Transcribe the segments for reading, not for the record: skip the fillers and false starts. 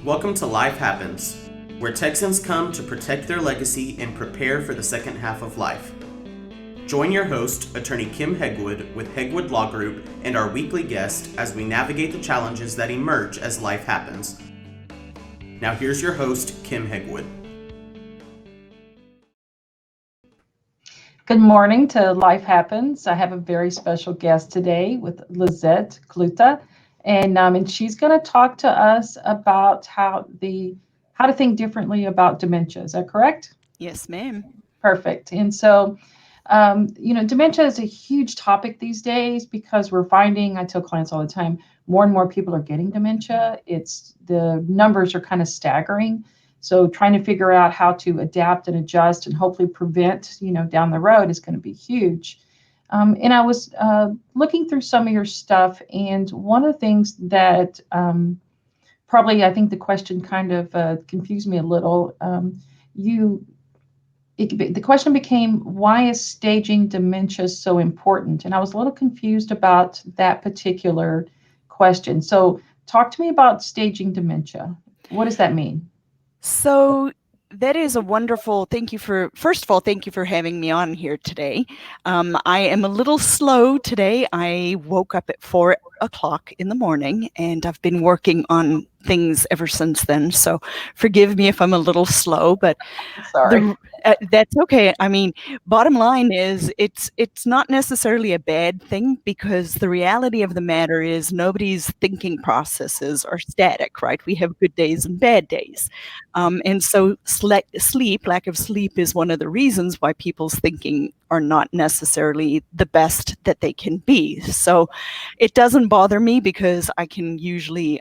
Welcome to Life Happens, where Texans come to protect their legacy and prepare for the second half of life. Join your host, attorney Kim Hegwood with Hegwood Law Group, and our weekly guest as we navigate the challenges that emerge as life happens. Now here's your host, Kim Hegwood. Good morning to Life Happens. I have a very special guest today with Lizette Cloete, and she's going to talk to us about how to think differently about dementia. Is that correct? Yes, ma'am. Perfect. And so, dementia is a huge topic these days because we're finding, I tell clients all the time, more and more people are getting dementia. The numbers are kind of staggering. So trying to figure out how to adapt and adjust and hopefully prevent, down the road is going to be huge. And I was looking through some of your stuff, and one of the things that probably I think the question kind of confused me a little. The question became, why is staging dementia so important? And I was a little confused about that particular question. So talk to me about staging dementia. What does that mean? So that is a wonderful, first of all, thank you for having me on here today. I am a little slow today. I woke up at 4 o'clock in the morning and I've been working on things ever since then. So forgive me if I'm a little slow, but Sorry. That's okay. I mean, bottom line is it's not necessarily a bad thing, because the reality of the matter is nobody's thinking processes are static, right? We have good days and bad days. And so lack of sleep is one of the reasons why people's thinking are not necessarily the best that they can be. So it doesn't bother me because I can usually,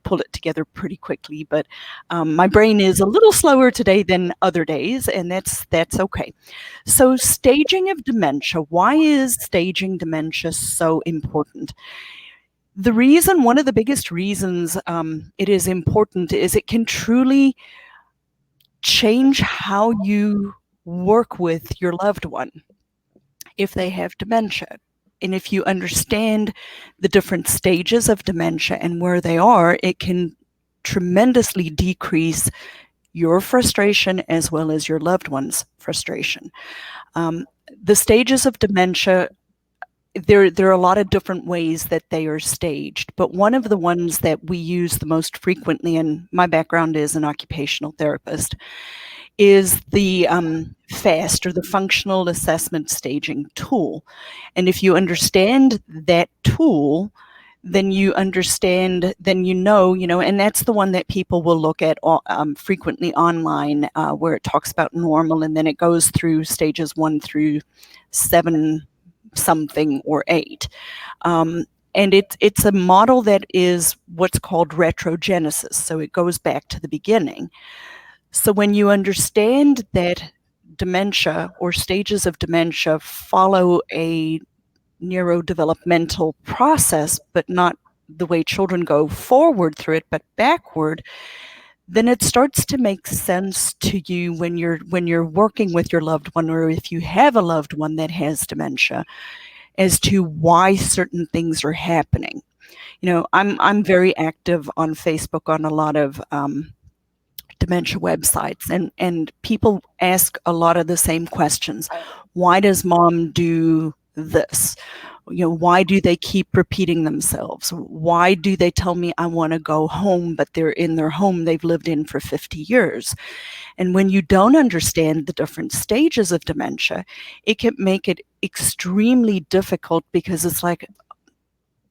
pull it together pretty quickly. But my brain is a little slower today than other days, and that's okay. So staging of dementia. Why is staging dementia so important? One of the biggest reasons it is important is it can truly change how you work with your loved one if they have dementia. And if you understand the different stages of dementia and where they are, it can tremendously decrease your frustration as well as your loved one's frustration. The stages of dementia, there are a lot of different ways that they are staged, but one of the ones that we use the most frequently, and my background is an occupational therapist, is the FAST, or the Functional Assessment Staging Tool. And if you understand that tool, then you understand, then and that's the one that people will look at frequently online, where it talks about normal, and then it goes through stages 1 through 7 something or 8. And it's a model that is what's called retrogenesis, so it goes back to the beginning. So when you understand that dementia or stages of dementia follow a neurodevelopmental process, but not the way children go forward through it, but backward, then it starts to make sense to you when you're working with your loved one, or if you have a loved one that has dementia, as to why certain things are happening. I'm very active on Facebook on a lot of dementia websites, and people ask a lot of the same questions. Why does mom do this? Why do they keep repeating themselves? Why do they tell me I want to go home, but they're in their home they've lived in for 50 years? And when you don't understand the different stages of dementia, it can make it extremely difficult, because it's like,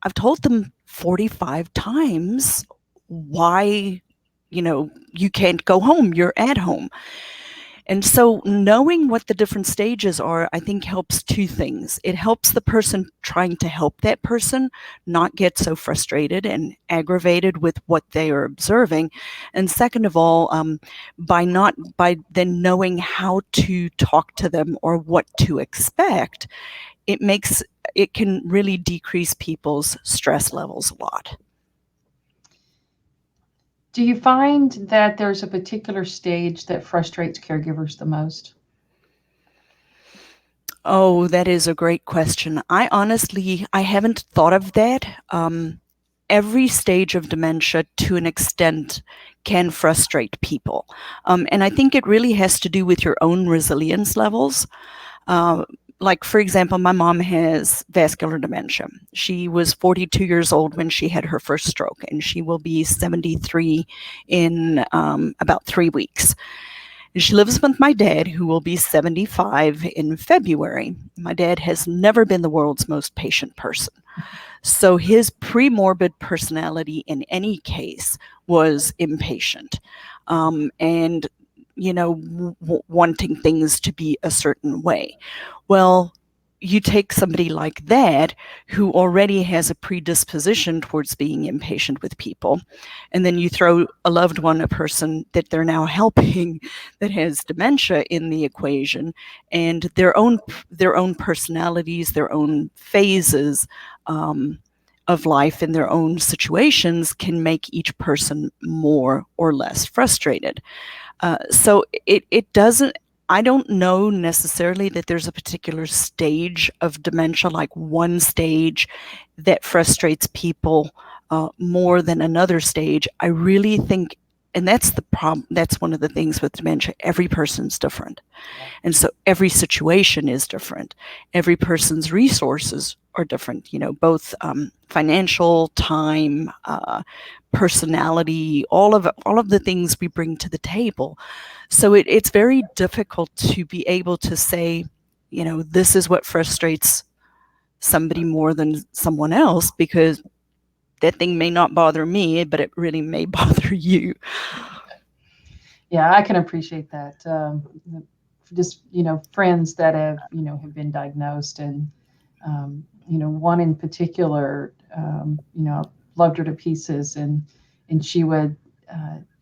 I've told them 45 times why you can't go home, you're at home. And so knowing what the different stages are, I think, helps two things. It helps the person trying to help that person not get so frustrated and aggravated with what they are observing. And second of all, by then knowing how to talk to them or what to expect, it can really decrease people's stress levels a lot. Do you find that there's a particular stage that frustrates caregivers the most? Oh, that is a great question. I haven't thought of that. every stage of dementia, to an extent, can frustrate people. And I think it really has to do with your own resilience levels. Like, for example, my mom has vascular dementia. She was 42 years old when she had her first stroke, and she will be 73 in about 3 weeks. And she lives with my dad, who will be 75 in February. My dad has never been the world's most patient person. So his pre-morbid personality in any case was impatient, and wanting things to be a certain way. Well, you take somebody like that who already has a predisposition towards being impatient with people, and then you throw a loved one, a person that they're now helping that has dementia in the equation, and their own personalities, their own phases of life and their own situations can make each person more or less frustrated. So it doesn't, I don't know necessarily that there's a particular stage of dementia, like one stage that frustrates people more than another stage. I really think, and that's the problem, that's one of the things with dementia, every person's different. And so every situation is different. Every person's resources are different, both financial, time, personality, all of the things we bring to the table. So it's very difficult to be able to say, this is what frustrates somebody more than someone else, because that thing may not bother me, but it really may bother you. Yeah, I can appreciate that. Just, friends that have been diagnosed, and, one in particular, loved her to pieces, and she would,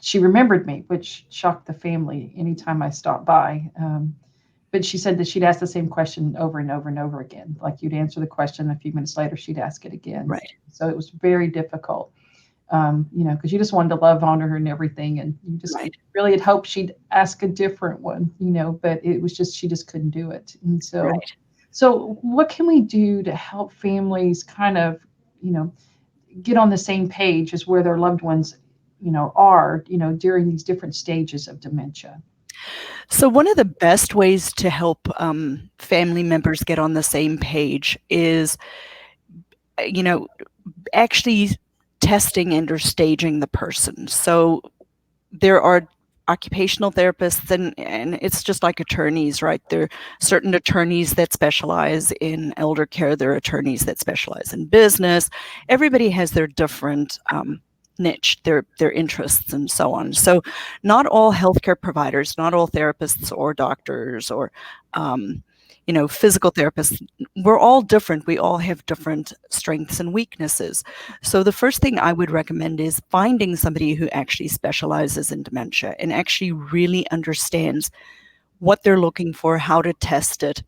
she remembered me, which shocked the family anytime I stopped by. But she said that she'd ask the same question over and over and over again. Like, you'd answer the question, a few minutes later, she'd ask it again. Right. So it was very difficult, because you just wanted to love, honor her and everything. And you just really had hoped she'd ask a different one, but it was just, she just couldn't do it. And so, so what can we do to help families kind of, get on the same page as where their loved ones, are, during these different stages of dementia? So one of the best ways to help family members get on the same page is, actually testing and or staging the person. So there are occupational therapists, and it's just like attorneys, right? There are certain attorneys that specialize in elder care. There are attorneys that specialize in business. Everybody has their different niche, their interests, and so on. So not all healthcare providers, not all therapists or doctors or physical therapists, we're all different. We all have different strengths and weaknesses. So the first thing I would recommend is finding somebody who actually specializes in dementia and actually really understands what they're looking for, how to test it,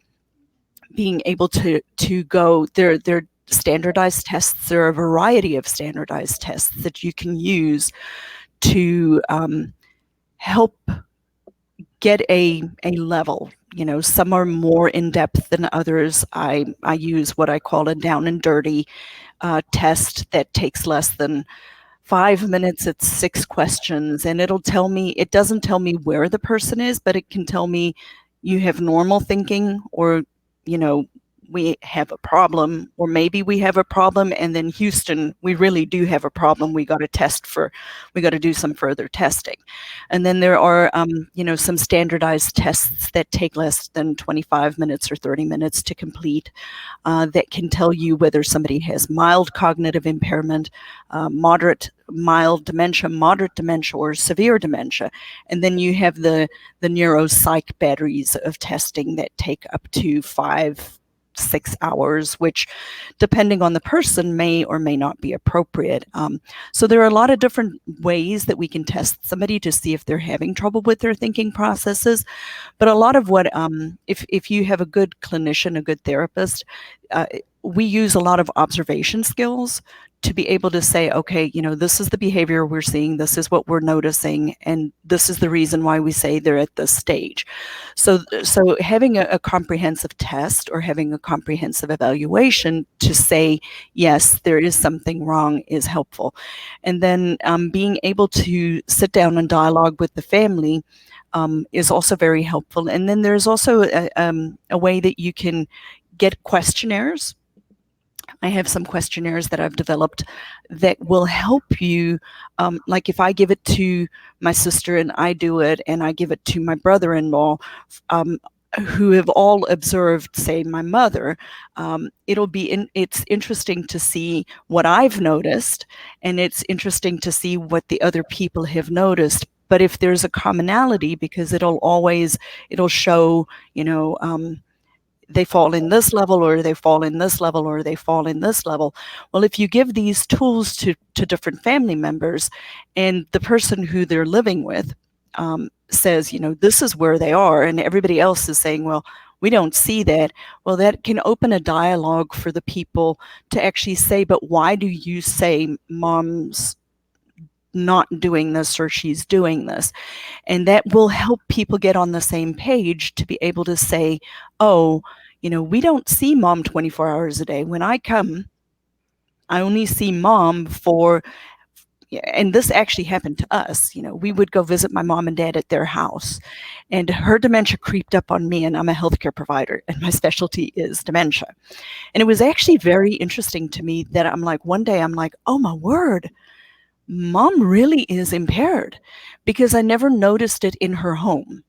being able to go, they're standardized tests. There are a variety of standardized tests that you can use to help get a level. Some are more in depth than others. I use what I call a down and dirty test that takes less than 5 minutes. It's 6 questions, and it'll tell me, it doesn't tell me where the person is, but it can tell me you have normal thinking, or, we have a problem, or maybe we have a problem, and then Houston, we really do have a problem. We got to do some further testing. And then there are, some standardized tests that take less than 25 minutes or 30 minutes to complete, that can tell you whether somebody has mild cognitive impairment, mild dementia, moderate dementia, or severe dementia. And then you have the neuropsych batteries of testing that take up to 5-6 hours, which, depending on the person, may or may not be appropriate. So there are a lot of different ways that we can test somebody to see if they're having trouble with their thinking processes. But a lot of what, if you have a good clinician, a good therapist, we use a lot of observation skills to be able to say, okay, this is the behavior we're seeing, this is what we're noticing, and this is the reason why we say they're at this stage. So having a comprehensive test or having a comprehensive evaluation to say, yes, there is something wrong is helpful. And then being able to sit down and dialogue with the family is also very helpful. And then there's also a way that you can get questionnaires. I have some questionnaires that I've developed that will help you. Like if I give it to my sister and I do it, and I give it to my brother-in-law, who have all observed, say, my mother, it's interesting to see what I've noticed, and it's interesting to see what the other people have noticed. But if there's a commonality, because it'll show, they fall in this level, or they fall in this level, or they fall in this level. Well, if you give these tools to different family members, and the person who they're living with says, this is where they are, and everybody else is saying, well, we don't see that. Well, that can open a dialogue for the people to actually say, but why do you say mom's not doing this or she's doing this? And that will help people get on the same page to be able to say, oh, we don't see mom 24 hours a day. When I come, I only see mom and this actually happened to us. We would go visit my mom and dad at their house, and her dementia creeped up on me, and I'm a healthcare provider, and my specialty is dementia. And it was actually very interesting to me that one day I'm like, oh my word, mom really is impaired, because I never noticed it in her home.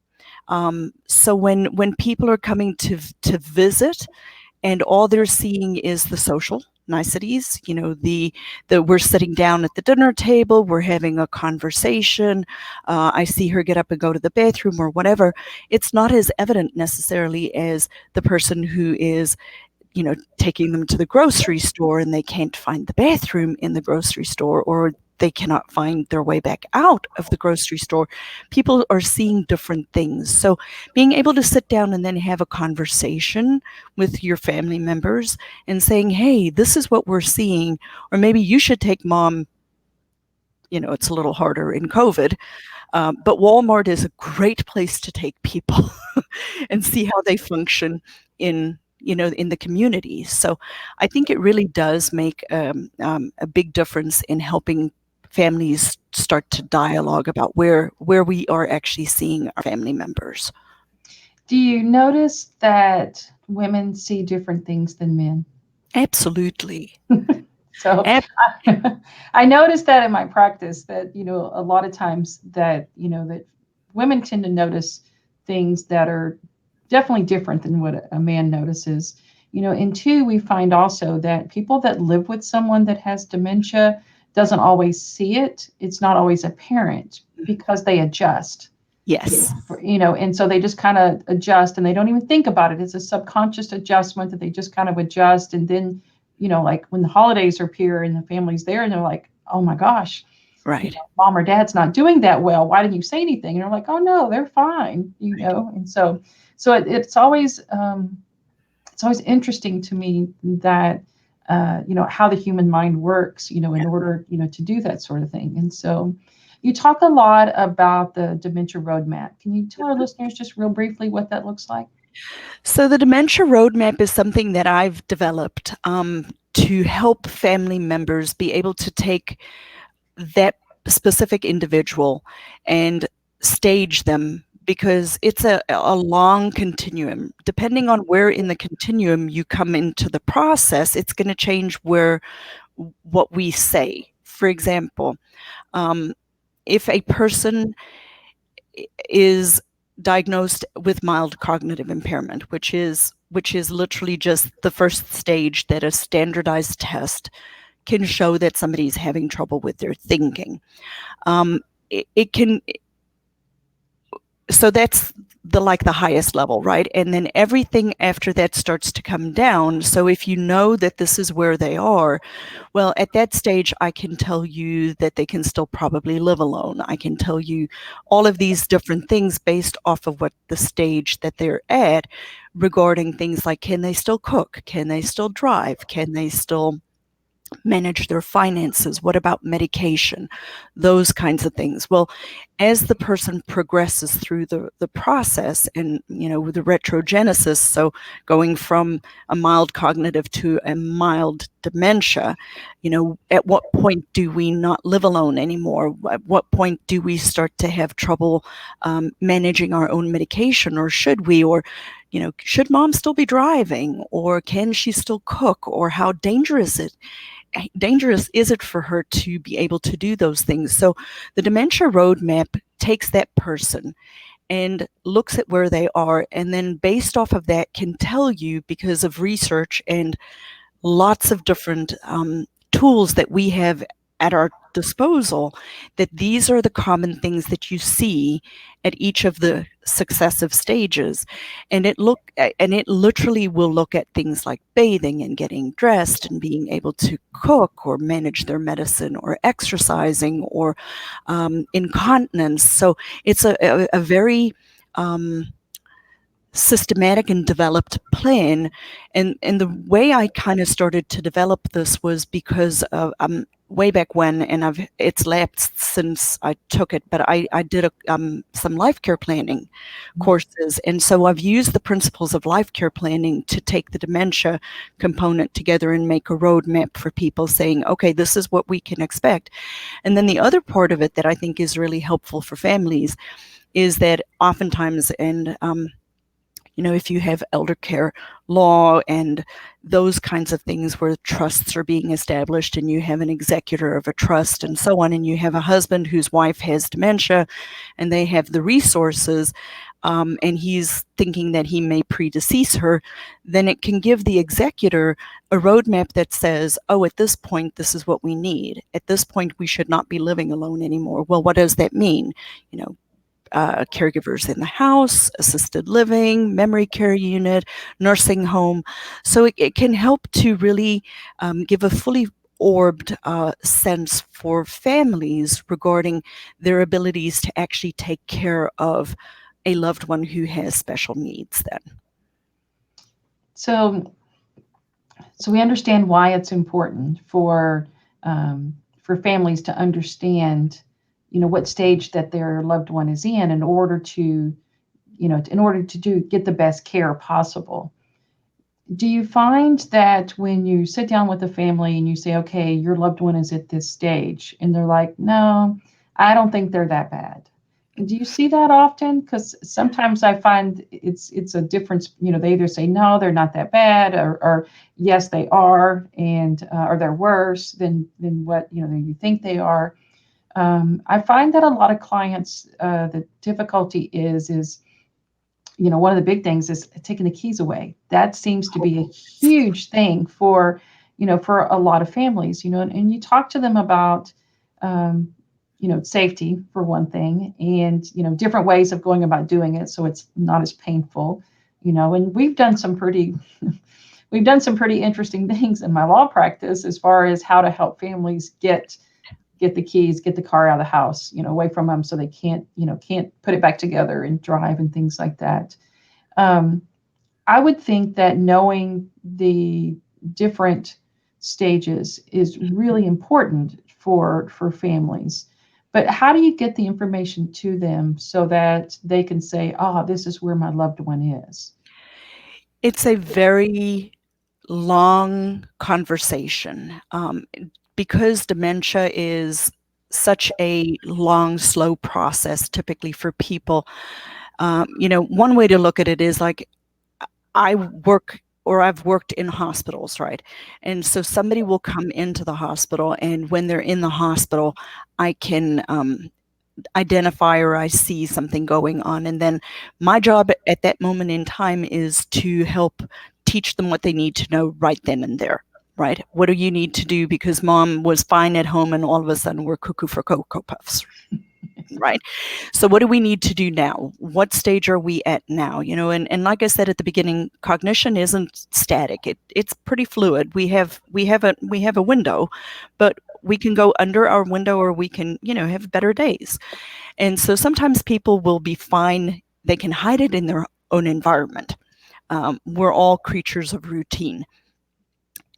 So when people are coming to visit, and all they're seeing is the social niceties, we're sitting down at the dinner table, we're having a conversation, I see her get up and go to the bathroom or whatever, it's not as evident necessarily as the person who is taking them to the grocery store and they can't find the bathroom in the grocery store, or they cannot find their way back out of the grocery store. People are seeing different things. So being able to sit down and then have a conversation with your family members and saying, hey, this is what we're seeing, or maybe you should take mom, it's a little harder in COVID, but Walmart is a great place to take people and see how they function in the community. So I think it really does make a big difference in helping families start to dialogue about where we are actually seeing our family members. Do you notice that women see different things than men? Absolutely. So I noticed that in my practice, that, a lot of times that, that women tend to notice things that are definitely different than what a man notices. And two, we find also that people that live with someone that has dementia doesn't always see it. It's not always apparent because they adjust. Yes. And so they just kind of adjust, and they don't even think about it. It's a subconscious adjustment that they just kind of adjust. And then, like when the holidays are here and the family's there, and they're like, oh my gosh, right, mom or dad's not doing that well. Why didn't you say anything? And they're like, oh no, they're fine. And so it's always interesting to me that how the human mind works, in order, to do that sort of thing. And so you talk a lot about the dementia roadmap. Can you tell our listeners just real briefly what that looks like? So the dementia roadmap is something that I've developed to help family members be able to take that specific individual and stage them, because it's a long continuum. Depending on where in the continuum you come into the process, it's going to change what we say. For example, if a person is diagnosed with mild cognitive impairment, which is literally just the first stage that a standardized test can show that somebody's having trouble with their thinking. So that's the highest level, right? And then everything after that starts to come down. So if you know that this is where they are, well, at that stage, I can tell you that they can still probably live alone. I can tell you all of these different things based off of what the stage that they're at, regarding things like, can they still cook? Can they still drive? Can they still manage their finances? What about medication? Those kinds of things. Well, as the person progresses through the process and, with the retrogenesis, so going from a mild cognitive to a mild dementia, at what point do we not live alone anymore? At what point do we start to have trouble managing our own medication, or should we? Or should mom still be driving, or can she still cook, or how dangerous is it for her to be able to do those things? So the dementia roadmap takes that person and looks at where they are, and then based off of that can tell you, because of research and lots of different tools that we have at our disposal, that these are the common things that you see at each of the successive stages. And it literally will look at things like bathing and getting dressed and being able to cook or manage their medicine or exercising or incontinence. So it's a very systematic and developed plan. And the way I kind of started to develop this was because of way back when, and it's lapsed since I took it, but I did some life care planning courses. And so I've used the principles of life care planning to take the dementia component together and make a roadmap for people, saying, okay, this is what we can expect. And then the other part of it that I think is really helpful for families is that oftentimes, and if you have elder care law and those kinds of things where trusts are being established and you have an executor of a trust and so on, and you have a husband whose wife has dementia and they have the resources, and he's thinking that he may predecease her, then it can give the executor a roadmap that says, oh, at this point, this is what we need. At this point, we should not be living alone anymore. Well, what does that mean? Caregivers in the house, assisted living, memory care unit, nursing home. So it can help to really give a fully orbed sense for families regarding their abilities to actually take care of a loved one who has special needs then. So we understand why it's important for families to understand what stage that their loved one is in order to get the best care possible. Do you find that when you sit down with a family and you say, okay, your loved one is at this stage, and they're like, no, I don't think they're that bad. Do you see that often? Because sometimes I find it's a difference. They either say, no, they're not that bad, or yes, they are, and or they're worse than what you think they are. I find that a lot of clients, the difficulty is one of the big things is taking the keys away. That seems to be a huge thing for a lot of families, and you talk to them about, safety for one thing, and, different ways of going about doing it. So it's not as painful, and we've done some pretty interesting things in my law practice as far as how to help families get the keys, get the car out of the house, away from them, so they can't put it back together and drive and things like that. I would think that knowing the different stages is really important for families. But how do you get the information to them so that they can say, this is where my loved one is? It's a very long conversation. Because dementia is such a long, slow process, typically for people, one way to look at it is like, I've worked in hospitals, right? And so somebody will come into the hospital, and when they're in the hospital, I can identify or I see something going on. And then my job at that moment in time is to help teach them what they need to know right then and there. Right? What do you need to do because mom was fine at home and all of a sudden we're cuckoo for Cocoa Puffs, right? So what do we need to do now? What stage are we at now? And like I said at the beginning, cognition isn't static. It's pretty fluid. We have a window, but we can go under our window or we can, have better days. And so sometimes people will be fine. They can hide it in their own environment. We're all creatures of routine.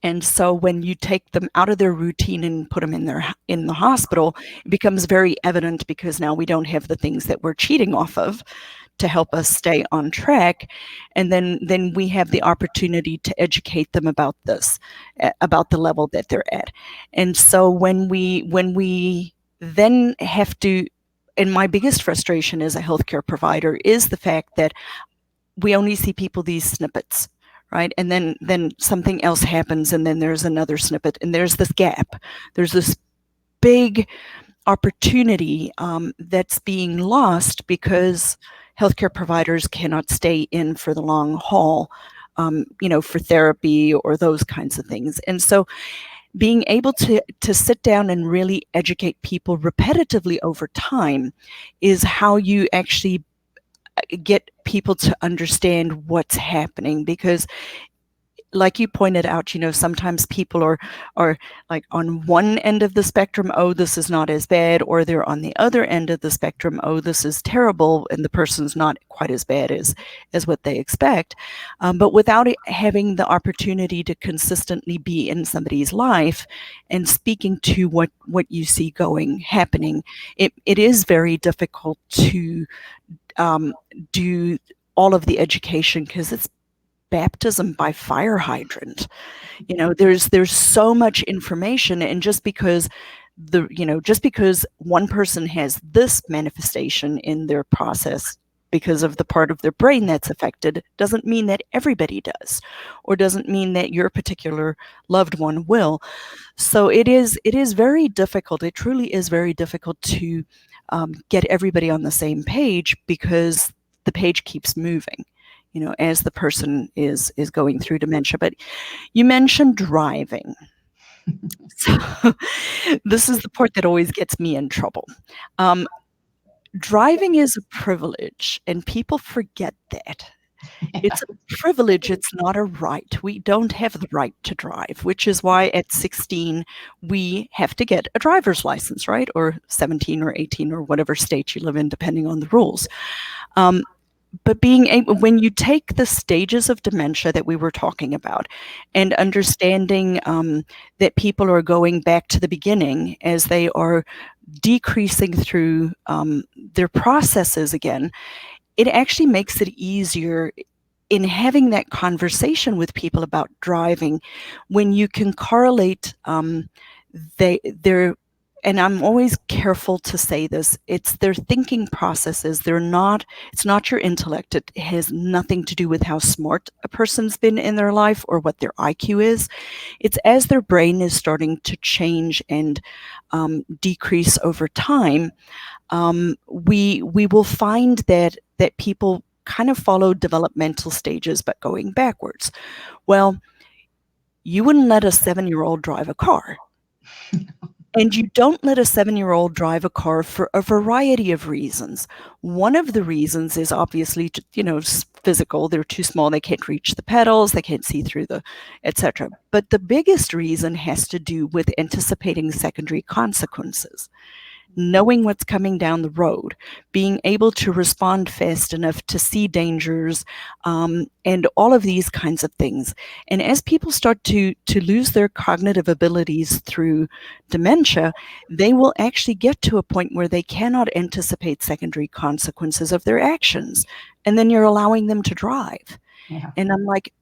And so when you take them out of their routine and put them in the hospital, it becomes very evident, because now we don't have the things that we're cheating off of to help us stay on track. And then we have the opportunity to educate them about this, about the level that they're at. And so when we then have to, and my biggest frustration as a healthcare provider is the fact that we only see people these snippets, right? And then something else happens, and then there's another snippet, and there's this gap. There's this big opportunity that's being lost because healthcare providers cannot stay in for the long haul, for therapy or those kinds of things. And so being able to sit down and really educate people repetitively over time is how you actually get people to understand what's happening. Because like you pointed out, sometimes people are like on one end of the spectrum, oh, this is not as bad, or they're on the other end of the spectrum, oh, this is terrible, and the person's not quite as bad as what they expect. But without having the opportunity to consistently be in somebody's life and speaking to what you see happening, it is very difficult to do all of the education, because it's baptism by fire hydrant. There's so much information, and just because one person has this manifestation in their process because of the part of their brain that's affected, doesn't mean that everybody does, or doesn't mean that your particular loved one will. So it is very difficult. It truly is very difficult to get everybody on the same page, because the page keeps moving, as the person is going through dementia. But you mentioned driving. So this is the part that always gets me in trouble. Driving is a privilege, and people forget that. It's a privilege, it's not a right. We don't have the right to drive, which is why at 16 we have to get a driver's license, right? Or 17 or 18 or whatever state you live in, depending on the rules. But being able, when you take the stages of dementia that we were talking about, and understanding that people are going back to the beginning as they are decreasing through their processes again, it actually makes it easier in having that conversation with people about driving, when you can correlate their, and I'm always careful to say this, it's their thinking processes. It's not your intellect. It has nothing to do with how smart a person's been in their life or what their IQ is. It's as their brain is starting to change and decrease over time, we will find that people kind of follow developmental stages, but going backwards. Well, you wouldn't let a 7-year-old drive a car. And you don't let a 7-year-old drive a car for a variety of reasons. One of the reasons is obviously, physical. They're too small. They can't reach the pedals. They can't see through etc. But the biggest reason has to do with anticipating secondary consequences. Knowing what's coming down the road, being able to respond fast enough to see dangers, and all of these kinds of things. And as people start to lose their cognitive abilities through dementia, they will actually get to a point where they cannot anticipate secondary consequences of their actions. And then you're allowing them to drive. Yeah. And I'm like,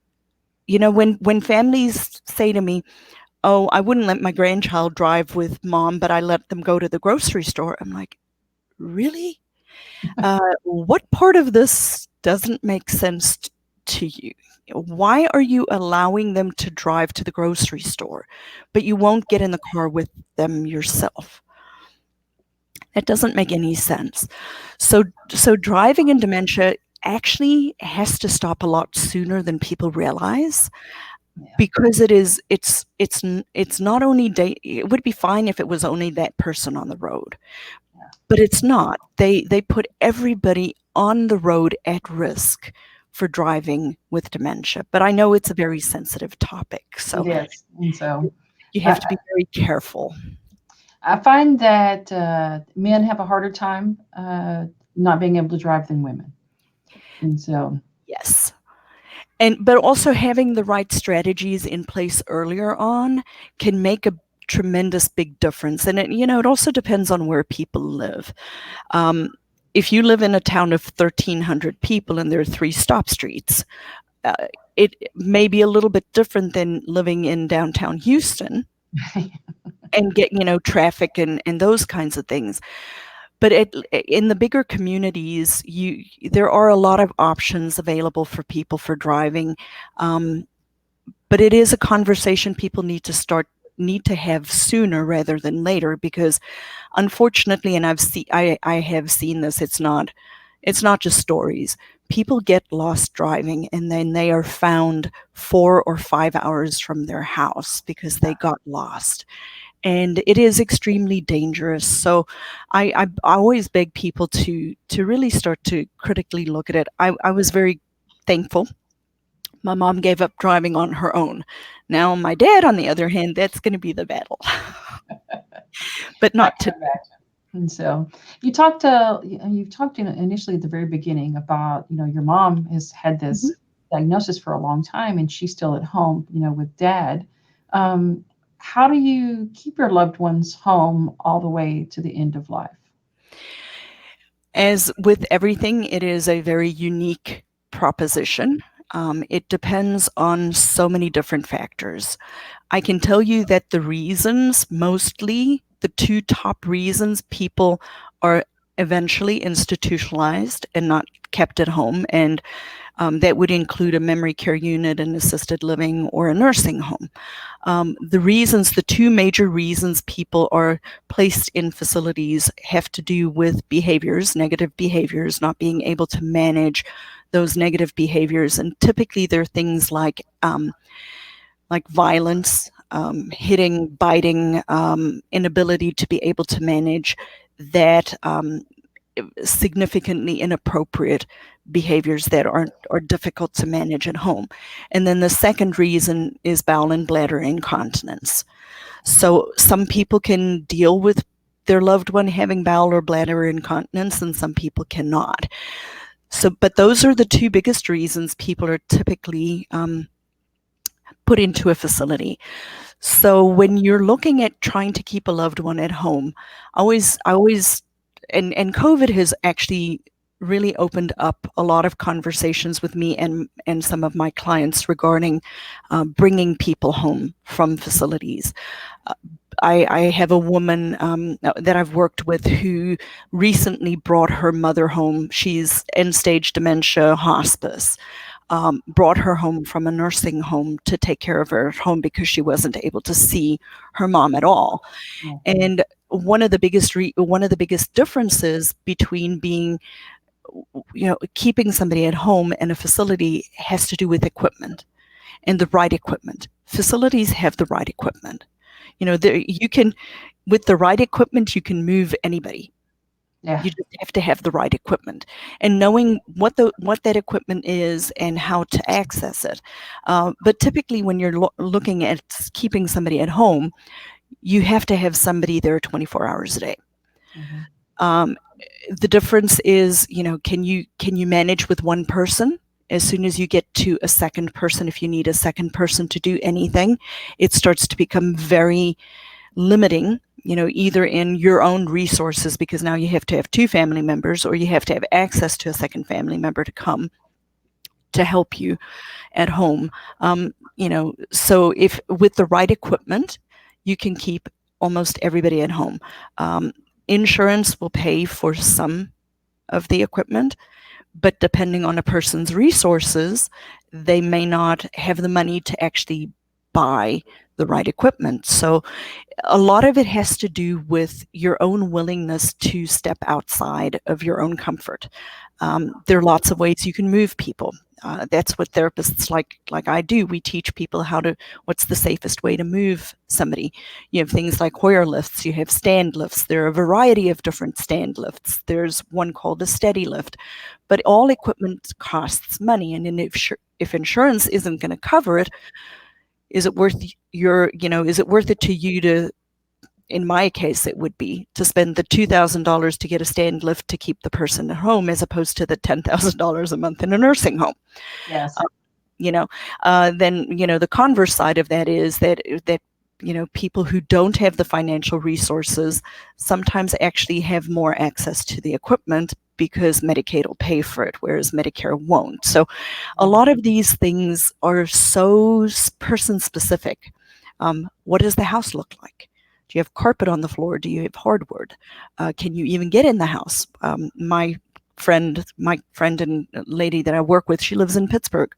when families say to me, oh, I wouldn't let my grandchild drive with mom, but I let them go to the grocery store. I'm like, really? What part of this doesn't make sense to you? Why are you allowing them to drive to the grocery store, but you won't get in the car with them yourself? That doesn't make any sense. So driving in dementia actually has to stop a lot sooner than people realize. Yeah. Because it's not only it would be fine if it was only that person on the road, Yeah. but it's not. They put everybody on the road at risk for driving with dementia. But I know it's a very sensitive topic, so It is. And so you have to be very careful. I find that men have a harder time not being able to drive than women. And so Yes. But also having the right strategies in place earlier on can make a tremendous big difference. And it also depends on where people live. If you live in a town of 1,300 people and there are 3 stop streets, it may be a little bit different than living in downtown Houston and get, traffic and those kinds of things. But in the bigger communities, there are a lot of options available for people for driving. But it is a conversation people need to have sooner rather than later, because unfortunately, and I have seen this, it's not just stories. People get lost driving and then they are found 4 or 5 hours from their house because they got lost. And it is extremely dangerous. So I always beg people to really start to critically look at it. I was very thankful. My mom gave up driving on her own. Now my dad, on the other hand, that's going to be the battle. But not to. And so you talked initially at the very beginning about, your mom has had this diagnosis for a long time and she's still at home, with dad. How do you keep your loved ones home all the way to the end of life? As with everything, it is a very unique proposition. It depends on so many different factors. I can tell you that the reasons, mostly the 2 top reasons people are eventually institutionalized and not kept at home, and that would include a memory care unit, an assisted living, or a nursing home. The 2 major reasons people are placed in facilities have to do with behaviors, negative behaviors, not being able to manage those negative behaviors. And typically they're things like violence, hitting, biting, inability to be able to manage that significantly inappropriate behaviors that are difficult to manage at home. And then the second reason is bowel and bladder incontinence. So some people can deal with their loved one having bowel or bladder incontinence, and some people cannot. But those are the 2 biggest reasons people are typically put into a facility. So when you're looking at trying to keep a loved one at home, always, and COVID has actually really opened up a lot of conversations with me and some of my clients regarding bringing people home from facilities. I have a woman that I've worked with who recently brought her mother home. She's end-stage dementia, hospice. Brought her home from a nursing home to take care of her at home because she wasn't able to see her mom at all. Mm-hmm. And one of the biggest differences between being, keeping somebody at home and a facility has to do with equipment and the right equipment. Facilities have the right equipment. With the right equipment, you can move anybody. Yeah. You just have to have the right equipment and knowing what that equipment is and how to access it. But typically when you're looking at keeping somebody at home, you have to have somebody there 24 hours a day. Mm-hmm. The difference is, can you manage with one person? As soon as you get to a second person, if you need a second person to do anything, it starts to become very limiting, either in your own resources, because now you have to have 2 family members, or you have to have access to a second family member to come to help you at home. So if with the right equipment, you can keep almost everybody at home. Insurance will pay for some of the equipment, but depending on a person's resources, they may not have the money to actually buy the right equipment. So a lot of it has to do with your own willingness to step outside of your own comfort. There are lots of ways you can move people. That's what therapists like I do. We teach people what's the safest way to move somebody. You have things like Hoyer lifts, you have stand lifts. There are a variety of different stand lifts. There's one called a steady lift, but all equipment costs money. And then if insurance isn't going to cover it, is it worth it to you to, in my case, it would be to spend the $2,000 to get a stand lift to keep the person at home, as opposed to the $10,000 a month in a nursing home. Yes. Then, the converse side of that is that people who don't have the financial resources sometimes actually have more access to the equipment because Medicaid will pay for it, whereas Medicare won't. So a lot of these things are so person specific. What does the house look like? Do you have carpet on the floor? Do you have hardwood? Can you even get in the house? My friend and lady that I work with, she lives in Pittsburgh.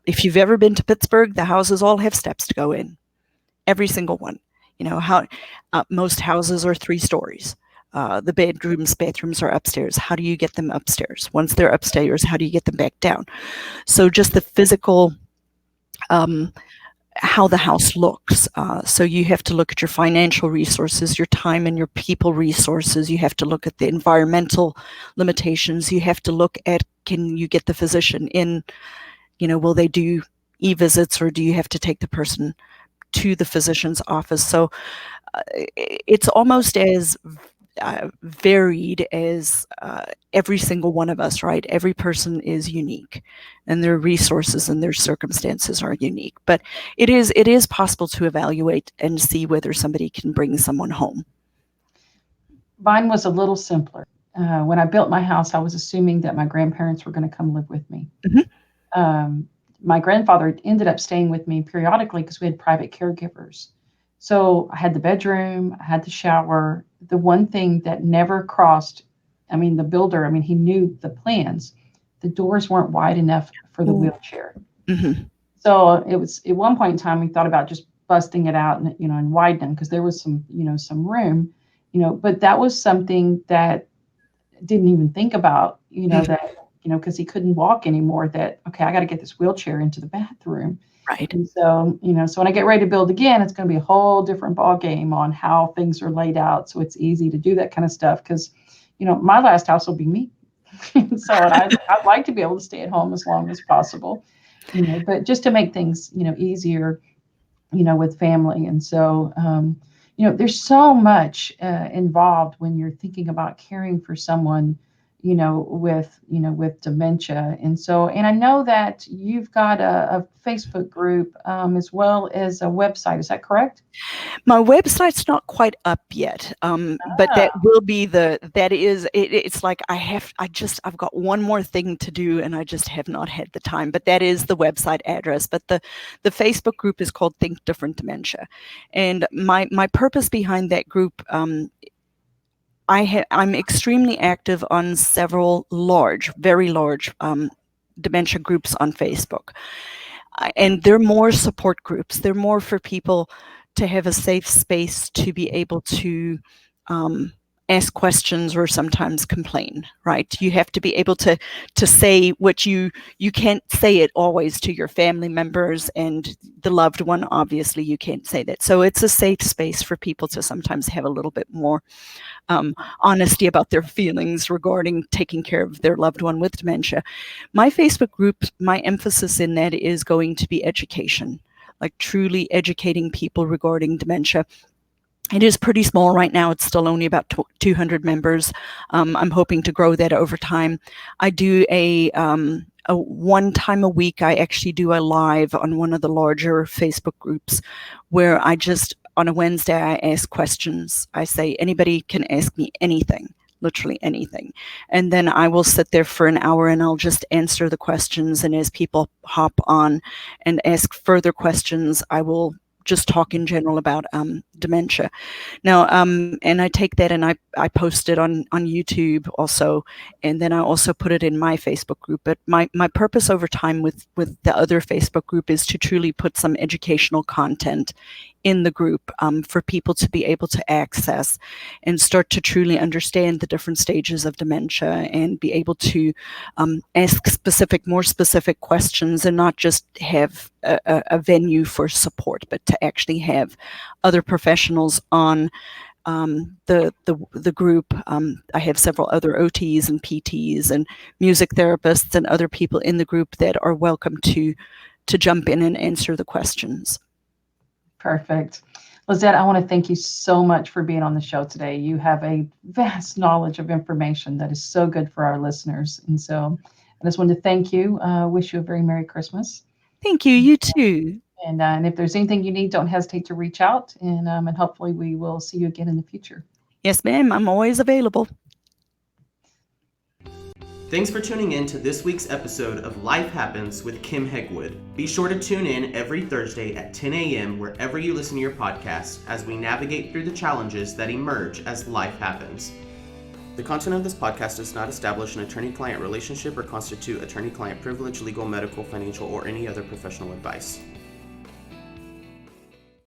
If you've ever been to Pittsburgh, the houses all have steps to go in. Every single one. Most houses are 3 stories. The bathrooms are upstairs. How do you get them upstairs? Once they're upstairs, how do you get them back down? So just the physical, how the house looks. So you have to look at your financial resources, your time and your people resources. You have to look at the environmental limitations. You have to look at, can you get the physician in? Will they do e-visits, or do you have to take the person to the physician's office? So it's almost as varied as every single one of us, right? Every person is unique, and their resources and their circumstances are unique. But it is possible to evaluate and see whether somebody can bring someone home. Mine was a little simpler. When I built my house, I was assuming that my grandparents were going to come live with me. Mm-hmm. My grandfather ended up staying with me periodically because we had private caregivers. So I had the bedroom, I had the shower. The one thing that never crossed, the builder, he knew the plans. The doors weren't wide enough for the wheelchair. Mm-hmm. So it was, at one point in time, we thought about just busting it out and widening them, because there was some room, but that was something that didn't even think about, that, because he couldn't walk anymore, that, okay, I got to get this wheelchair into the bathroom. Right. And so, so when I get ready to build again, it's going to be a whole different ball game on how things are laid out. So it's easy to do that kind of stuff, because, my last house will be me. So I'd like to be able to stay at home as long as possible, but just to make things, easier, with family. And so, there's so much involved when you're thinking about caring for someone, with dementia. And I know that you've got a Facebook group as well as a website. Is that correct? My website's not quite up yet, but that will be it's like I've got one more thing to do, and I just have not had the time, but that is the website address. But the Facebook group is called Think Different Dementia. And my purpose behind that group, I'm extremely active on several very large dementia groups on Facebook. And they're more support groups. They're more for people to have a safe space to be able to ask questions or sometimes complain, right? You have to be able to say what you can't say it always to your family members and the loved one. Obviously, you can't say that. So it's a safe space for people to sometimes have a little bit more honesty about their feelings regarding taking care of their loved one with dementia. My Facebook group, my emphasis in that is going to be education, like truly educating people regarding dementia. It is pretty small right now. It's still only about 200 members. I'm hoping to grow that over time. I do a one time a week, I actually do a live on one of the larger Facebook groups where on a Wednesday, I ask questions. I say, anybody can ask me anything, literally anything. And then I will sit there for an hour and I'll just answer the questions. And as people hop on and ask further questions, I will just talk in general about dementia. Now, and I take that and I post it on YouTube also, and then I also put it in my Facebook group. But my purpose over time with the other Facebook group is to truly put some educational content in the group for people to be able to access and start to truly understand the different stages of dementia and be able to ask more specific questions and not just have a venue for support, but to actually have other professionals on the group. I have several other OTs and PTs and music therapists and other people in the group that are welcome to jump in and answer the questions. Perfect. Lizette, I want to thank you so much for being on the show today. You have a vast knowledge of information that is so good for our listeners. And so I just wanted to thank you. Wish you a very Merry Christmas. Thank you. You too. And if there's anything you need, don't hesitate to reach out. And hopefully we will see you again in the future. Yes, ma'am. I'm always available. Thanks for tuning in to this week's episode of Life Happens with Kim Hegwood. Be sure to tune in every Thursday at 10 a.m. wherever you listen to your podcast as we navigate through the challenges that emerge as life happens. The content of this podcast does not establish an attorney-client relationship or constitute attorney-client privilege, legal, medical, financial, or any other professional advice.